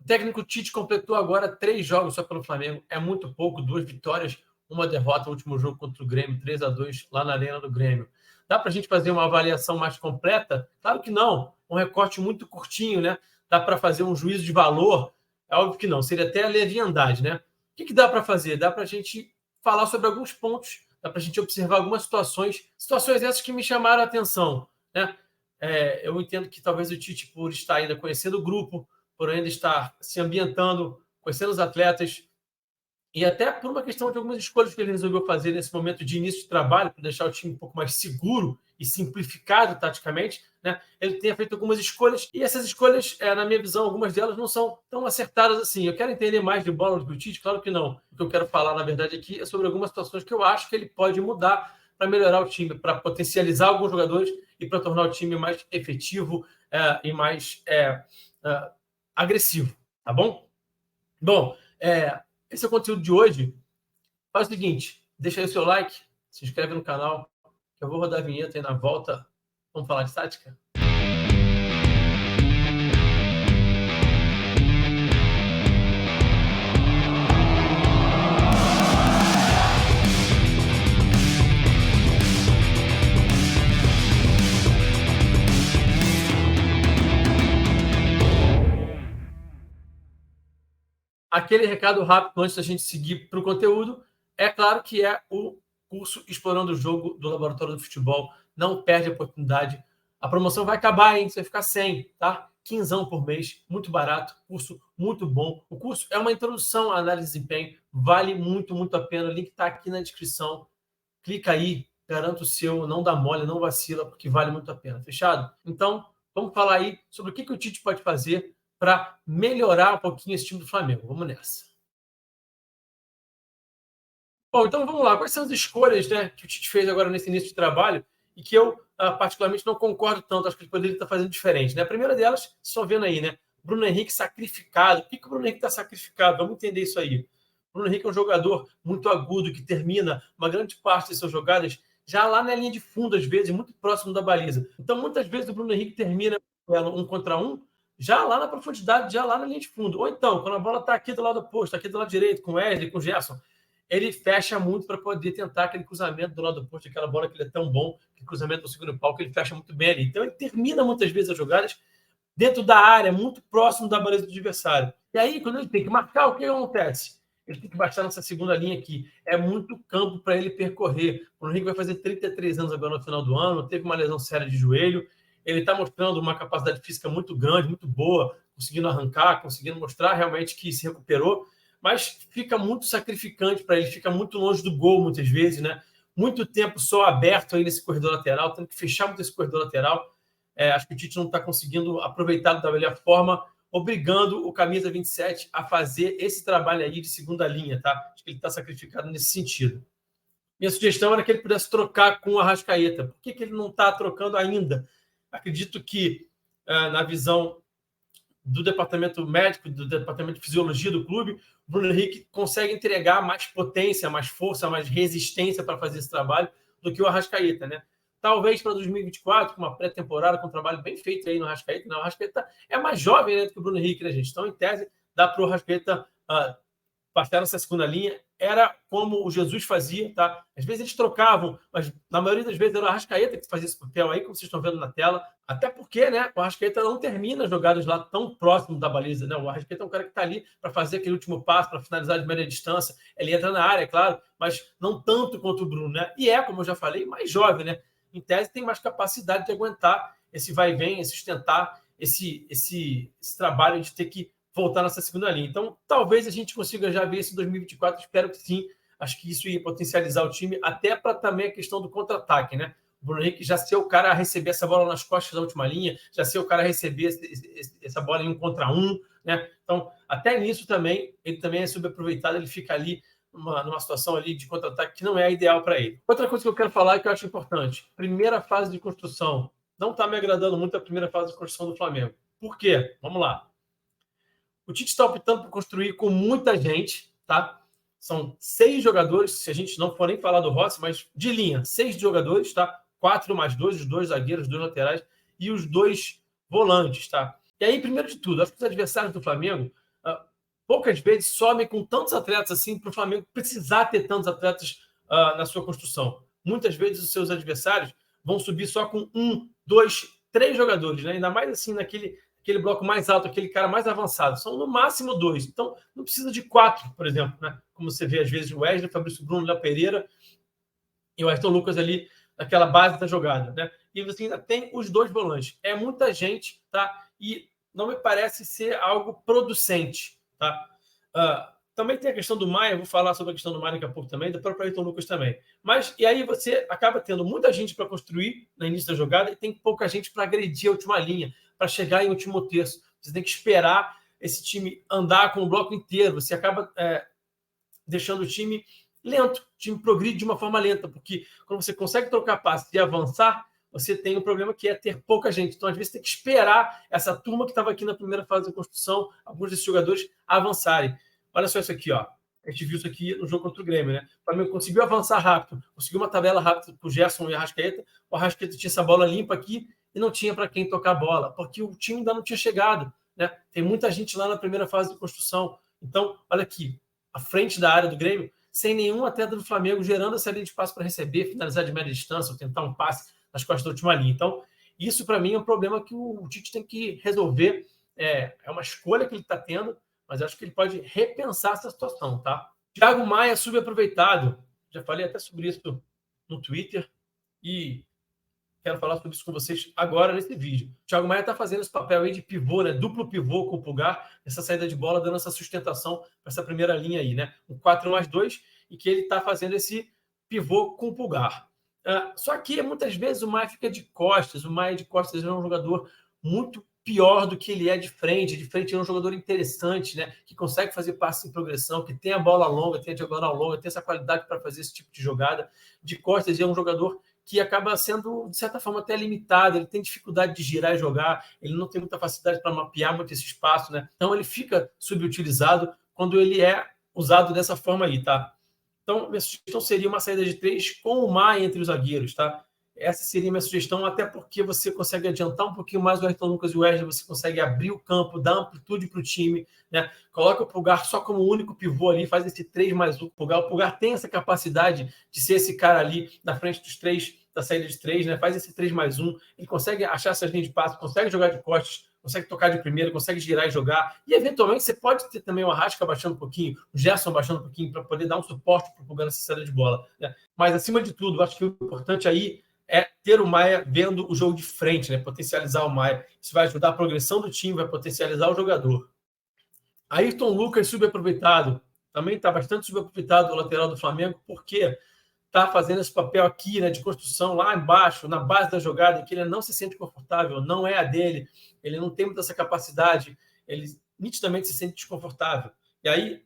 O técnico Tite completou agora 3 jogos só pelo Flamengo. É muito pouco, 2 vitórias, 1 derrota no último jogo contra o Grêmio, 3-2 lá na Arena do Grêmio. Dá para a gente fazer uma avaliação mais completa? Claro que não. Um recorte muito curtinho, né? Dá para fazer um juízo de valor? É óbvio que não. Seria até a leviandade, né? O que dá para fazer? Dá para a gente falar sobre alguns pontos, dá para a gente observar algumas situações essas que me chamaram a atenção, né? Eu entendo que talvez o Tite, por estar ainda conhecendo o grupo, por ainda estar se ambientando, conhecendo os atletas, e até por uma questão de algumas escolhas que ele resolveu fazer nesse momento de início de trabalho, para deixar o time um pouco mais seguro e simplificado taticamente, né? Ele tenha feito algumas escolhas, e essas escolhas, na minha visão, algumas delas não são tão acertadas assim. Eu quero entender mais de bola do que o Tite? Claro que não. O que eu quero falar, na verdade, aqui é sobre algumas situações que eu acho que ele pode mudar para melhorar o time, para potencializar alguns jogadores e para tornar o time mais efetivo e mais agressivo, tá bom? Bom, esse é o conteúdo de hoje. Faz o seguinte, deixa aí o seu like, se inscreve no canal, que eu vou rodar a vinheta aí na volta. Vamos falar de tática? Aquele recado rápido antes da gente seguir para o conteúdo, é claro que é o curso Explorando o Jogo do Laboratório do Futebol. Não perde a oportunidade. A promoção vai acabar, hein? Você vai ficar sem, tá? 15 por mês, muito barato, curso muito bom. O curso é uma introdução à análise de desempenho, vale muito, muito a pena. O link está aqui na descrição. Clica aí, garanto o seu, não dá mole, não vacila, porque vale muito a pena. Fechado? Então, vamos falar aí sobre o que o Tite pode fazer para melhorar um pouquinho esse time do Flamengo. Vamos nessa. Bom, então vamos lá. Quais são as escolhas, né, que o Tite fez agora nesse início de trabalho e que eu, particularmente, não concordo tanto? Acho que ele poderia estar fazendo diferente, né? A primeira delas, só vendo aí, né? Bruno Henrique sacrificado. Por que o Bruno Henrique está sacrificado? Vamos entender isso aí. O Bruno Henrique é um jogador muito agudo, que termina uma grande parte de suas jogadas já lá na linha de fundo, às vezes, muito próximo da baliza. Então, muitas vezes, o Bruno Henrique termina 1 contra 1, já lá na profundidade, já lá na linha de fundo. Ou então, quando a bola está aqui do lado oposto, aqui do lado direito, com o Wesley, com o Gerson, ele fecha muito para poder tentar aquele cruzamento do lado oposto, aquela bola que ele é tão bom, que cruzamento do segundo pau, que ele fecha muito bem ali. Então, ele termina muitas vezes as jogadas dentro da área, muito próximo da baliza do adversário. E aí, quando ele tem que marcar, o que acontece? Ele tem que baixar nessa segunda linha aqui. É muito campo para ele percorrer. O Henrique vai fazer 33 anos agora no final do ano, teve uma lesão séria de joelho, ele está mostrando uma capacidade física muito grande, muito boa, conseguindo arrancar, conseguindo mostrar realmente que se recuperou, mas fica muito sacrificante para ele, fica muito longe do gol muitas vezes, né? Muito tempo só aberto aí nesse corredor lateral, tendo que fechar muito esse corredor lateral. Acho que o Tite não está conseguindo aproveitar da melhor forma, obrigando o camisa 27 a fazer esse trabalho aí de segunda linha, tá? Acho que ele está sacrificado nesse sentido. Minha sugestão era que ele pudesse trocar com o Arrascaeta. Por que ele não está trocando ainda? Acredito que, na visão do departamento médico, do departamento de fisiologia do clube, o Bruno Henrique consegue entregar mais potência, mais força, mais resistência para fazer esse trabalho do que o Arrascaeta, né? Talvez para 2024, com uma pré-temporada, com um trabalho bem feito aí no Arrascaeta. Não, o Arrascaeta é mais jovem, né, do que o Bruno Henrique, né, gente? Então, em tese, dá para o Arrascaeta passar nessa segunda linha. Era como o Jesus fazia, tá? Às vezes eles trocavam, mas na maioria das vezes era o Arrascaeta que fazia esse papel aí, como vocês estão vendo na tela. Até porque, né, o Arrascaeta não termina jogadas lá tão próximo da baliza, né? O Arrascaeta é um cara que está ali para fazer aquele último passo, para finalizar de média distância. Ele entra na área, é claro, mas não tanto quanto o Bruno, né? E como eu já falei, mais jovem, né? Em tese, tem mais capacidade de aguentar esse vai e vem, sustentar esse trabalho de ter que voltar nessa segunda linha. Então, talvez a gente consiga já ver isso em 2024, espero que sim. Acho que isso ia potencializar o time, até para também a questão do contra-ataque, né? O Bruno Henrique já ser o cara a receber essa bola nas costas da última linha, já ser o cara a receber essa bola em 1 contra 1, né? Então, até nisso também, ele também é subaproveitado, ele fica ali numa situação ali de contra-ataque que não é ideal para ele. Outra coisa que eu quero falar que eu acho importante, primeira fase de construção. Não está me agradando muito a primeira fase de construção do Flamengo. Por quê? Vamos lá. O Tite está optando por construir com muita gente, tá? São 6 jogadores, se a gente não for nem falar do Rossi, mas de linha, 6 jogadores, tá? 4 mais 2, os 2 zagueiros, os 2 laterais e os 2 volantes, tá? E aí, primeiro de tudo, acho que os adversários do Flamengo poucas vezes some com tantos atletas assim para o Flamengo precisar ter tantos atletas na sua construção. Muitas vezes os seus adversários vão subir só com 1, 2, 3 jogadores, né? Ainda mais assim naquele bloco mais alto, aquele cara mais avançado. São no máximo 2. Então, não precisa de 4, por exemplo, né? Como você vê às vezes o Wesley, Fabrício Bruno, Léo Pereira e o Ayrton Lucas ali naquela base da jogada, né? E você ainda tem os 2 volantes. É muita gente, tá? E não me parece ser algo producente, tá? Também tem a questão do Maia, eu vou falar sobre a questão do Maia daqui a pouco também, do próprio Ayrton Lucas também. Mas, e aí você acaba tendo muita gente para construir no início da jogada e tem pouca gente para agredir a última linha, para chegar em último terço. Você tem que esperar esse time andar com o bloco inteiro. Você acaba deixando o time lento, o time progride de uma forma lenta, porque quando você consegue trocar passe e avançar, você tem um problema que é ter pouca gente. Então, às vezes, tem que esperar essa turma que estava aqui na primeira fase da construção, alguns desses jogadores, avançarem. Olha só isso aqui, ó. A gente viu isso aqui no jogo contra o Grêmio, né? O Flamengo conseguiu avançar rápido, conseguiu uma tabela rápida com o Gerson e o Arrascaeta. O Arrascaeta tinha essa bola limpa aqui e não tinha para quem tocar a bola, porque o time ainda não tinha chegado, né? Tem muita gente lá na primeira fase de construção. Então, olha aqui, à frente da área do Grêmio, sem nenhum atleta do Flamengo gerando essa linha de passe para receber, finalizar de média distância ou tentar um passe nas costas da última linha. Então, isso para mim é um problema que o Tite tem que resolver. É uma escolha que ele está tendo, mas acho que ele pode repensar essa situação, tá? Thiago Maia subaproveitado. Já falei até sobre isso no Twitter e quero falar sobre isso com vocês agora nesse vídeo. O Thiago Maia está fazendo esse papel aí de pivô, né? Duplo pivô com o Pulgar, essa saída de bola, dando essa sustentação para essa primeira linha aí, né? Um 4+2, e que ele está fazendo esse pivô com o Pulgar. Só que muitas vezes o Maia fica de costas. O Maia de costas é um jogador muito pior do que ele é de frente. De frente ele é um jogador interessante, né? Que consegue fazer passe em progressão, que tem a bola longa, tem a diagonal longa, tem essa qualidade para fazer esse tipo de jogada. De costas ele é um jogador que acaba sendo, de certa forma, até limitado. Ele tem dificuldade de girar e jogar, ele não tem muita facilidade para mapear muito esse espaço, né? Então ele fica subutilizado quando ele é usado dessa forma aí, tá? Então, minha sugestão seria uma saída de 3 com o Maia entre os zagueiros, tá? Essa seria minha sugestão, até porque você consegue adiantar um pouquinho mais o Ayrton Lucas e o Wesley, você consegue abrir o campo, dar amplitude para o time, né? Coloca o Pulgar só como único pivô ali, faz esse 3+1 Pulgar. O Pulgar tem essa capacidade de ser esse cara ali na frente dos 3, da saída de 3, né? Faz esse 3+1, ele consegue achar essas linhas de passe, consegue jogar de costas, consegue tocar de primeira, consegue girar e jogar. E, eventualmente, você pode ter também o Arrasca baixando um pouquinho, o Gerson baixando um pouquinho, para poder dar um suporte para o Pulgar nessa saída de bola, né? Mas, acima de tudo, acho que o importante aí é ter o Maia vendo o jogo de frente, né? Potencializar o Maia. Isso vai ajudar a progressão do time, vai potencializar o jogador. Ayrton Lucas subaproveitado. Também está bastante subaproveitado o lateral do Flamengo, porque está fazendo esse papel aqui, né, de construção lá embaixo, na base da jogada, que ele não se sente confortável, não é a dele, ele não tem muita essa capacidade, ele nitidamente se sente desconfortável. E aí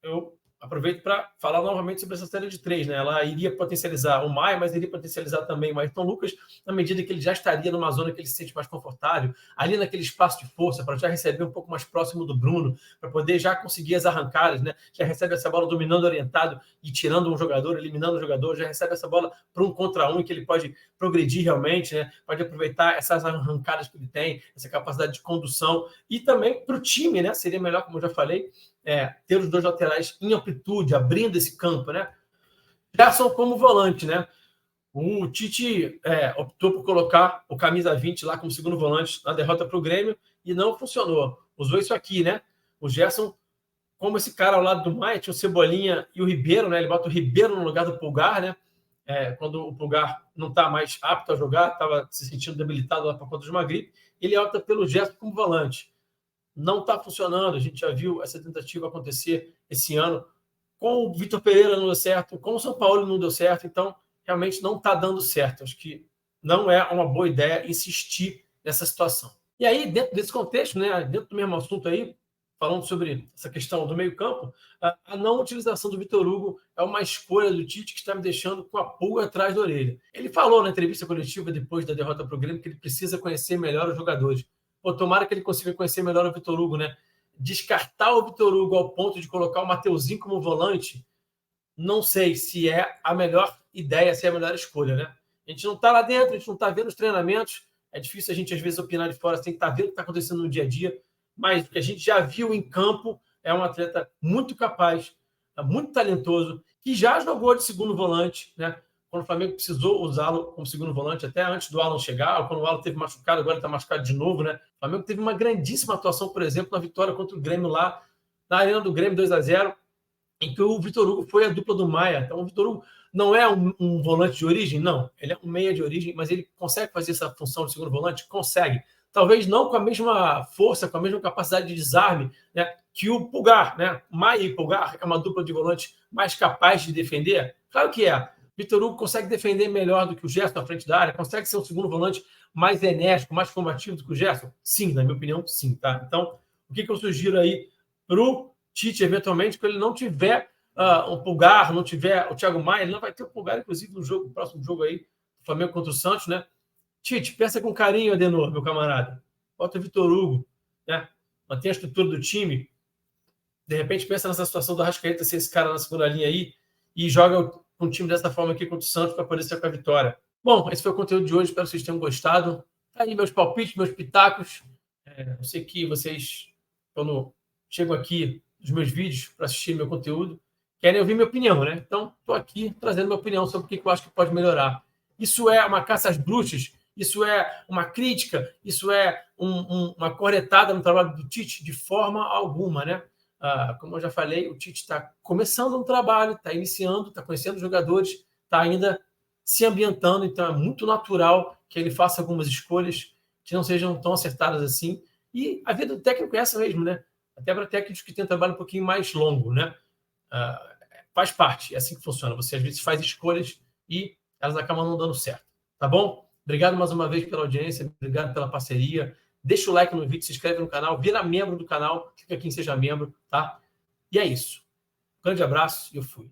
eu aproveito para falar novamente sobre essa série de 3, né? Ela iria potencializar o Maia, mas iria potencializar também o Ayrton Lucas, na medida que ele já estaria numa zona que ele se sente mais confortável, ali naquele espaço de força, para já receber um pouco mais próximo do Bruno, para poder já conseguir as arrancadas, né? Já recebe essa bola dominando, orientado e tirando um jogador, eliminando um jogador, já recebe essa bola para 1 contra 1, que ele pode progredir realmente, né? Pode aproveitar essas arrancadas que ele tem, essa capacidade de condução, e também para o time, né? Seria melhor, como eu já falei, ter os 2 laterais em amplitude, abrindo esse campo, né? Gerson como volante, né? O Tite optou por colocar o camisa 20 lá como segundo volante na derrota para o Grêmio e não funcionou. Usou isso aqui, né? O Gerson, como esse cara ao lado do Maia, tinha o Cebolinha e o Ribeiro, né? Ele bota o Ribeiro no lugar do Pulgar, né? Quando o Pulgar não está mais apto a jogar, estava se sentindo debilitado lá por conta de uma gripe, ele opta pelo Gerson como volante. Não está funcionando. A gente já viu essa tentativa acontecer esse ano. Com o Vitor Pereira não deu certo, com o São Paulo não deu certo, então realmente não está dando certo. Acho que não é uma boa ideia insistir nessa situação. E aí, dentro desse contexto, né, dentro do mesmo assunto aí, falando sobre essa questão do meio-campo, a não utilização do Vitor Hugo é uma escolha do Tite que está me deixando com a pulga atrás da orelha. Ele falou na entrevista coletiva depois da derrota para o Grêmio que ele precisa conhecer melhor os jogadores. Pô, tomara que ele consiga conhecer melhor o Vitor Hugo, né? Descartar o Vitor Hugo ao ponto de colocar o Mateuzinho como volante, não sei se é a melhor ideia, se é a melhor escolha, né? A gente não está lá dentro, a gente não está vendo os treinamentos, é difícil a gente, às vezes, opinar de fora, tem que estar vendo o que está acontecendo no dia a dia, mas o que a gente já viu em campo é um atleta muito capaz, muito talentoso, que já jogou de segundo volante, né? Quando o Flamengo precisou usá-lo como segundo volante, até antes do Alan chegar, quando o Alan teve machucado, agora está machucado de novo, né? O Flamengo teve uma grandíssima atuação, por exemplo, na vitória contra o Grêmio lá, na Arena do Grêmio 2-0, em que o Vitor Hugo foi a dupla do Maia. Então, o Vitor Hugo não é um volante de origem? Não. Ele é um meia de origem, mas ele consegue fazer essa função de segundo volante? Consegue. Talvez não com a mesma força, com a mesma capacidade de desarme, né, que o Pulgar, né? Maia e Pulgar é uma dupla de volante mais capaz de defender? Claro que é. Vitor Hugo consegue defender melhor do que o Gerson na frente da área, consegue ser um segundo volante mais enérgico, mais combativo do que o Gerson? Sim, na minha opinião, sim. Tá? Então, o que eu sugiro aí para o Tite, eventualmente, quando ele não tiver o Pulgar, não tiver o Thiago Maia, ele não vai ter o Pulgar, inclusive, no próximo jogo aí, do Flamengo contra o Santos, né? Tite, pensa com carinho, Adenor, meu camarada. Bota o Vitor Hugo, né? Mantém a estrutura do time. De repente, pensa nessa situação do Arrascaeta ser esse cara na segunda linha aí e joga com o time dessa forma aqui contra o Santos para poder ser com a vitória. Bom, esse foi o conteúdo de hoje. Espero que vocês tenham gostado. Tá aí meus palpites, meus pitacos. Eu sei que vocês, quando chegam aqui nos meus vídeos para assistir meu conteúdo, querem ouvir minha opinião, né? Então, estou aqui trazendo minha opinião sobre o que eu acho que pode melhorar. Isso é uma caça às bruxas? Isso é uma crítica? Isso é uma corretada no trabalho do Tite? De forma alguma, né? Como eu já falei, o Tite está começando um trabalho, está iniciando, está conhecendo os jogadores, está ainda se ambientando, então é muito natural que ele faça algumas escolhas que não sejam tão acertadas assim. E a vida do técnico é essa mesmo, né? Até para técnicos que têm um trabalho um pouquinho mais longo, né? Faz parte, é assim que funciona. Você às vezes faz escolhas e elas acabam não dando certo. Tá bom? Obrigado mais uma vez pela audiência, obrigado pela parceria. Deixa o like no vídeo, se inscreve no canal, vira membro do canal, clica aqui em Seja Membro, tá? E é isso. Um grande abraço e eu fui.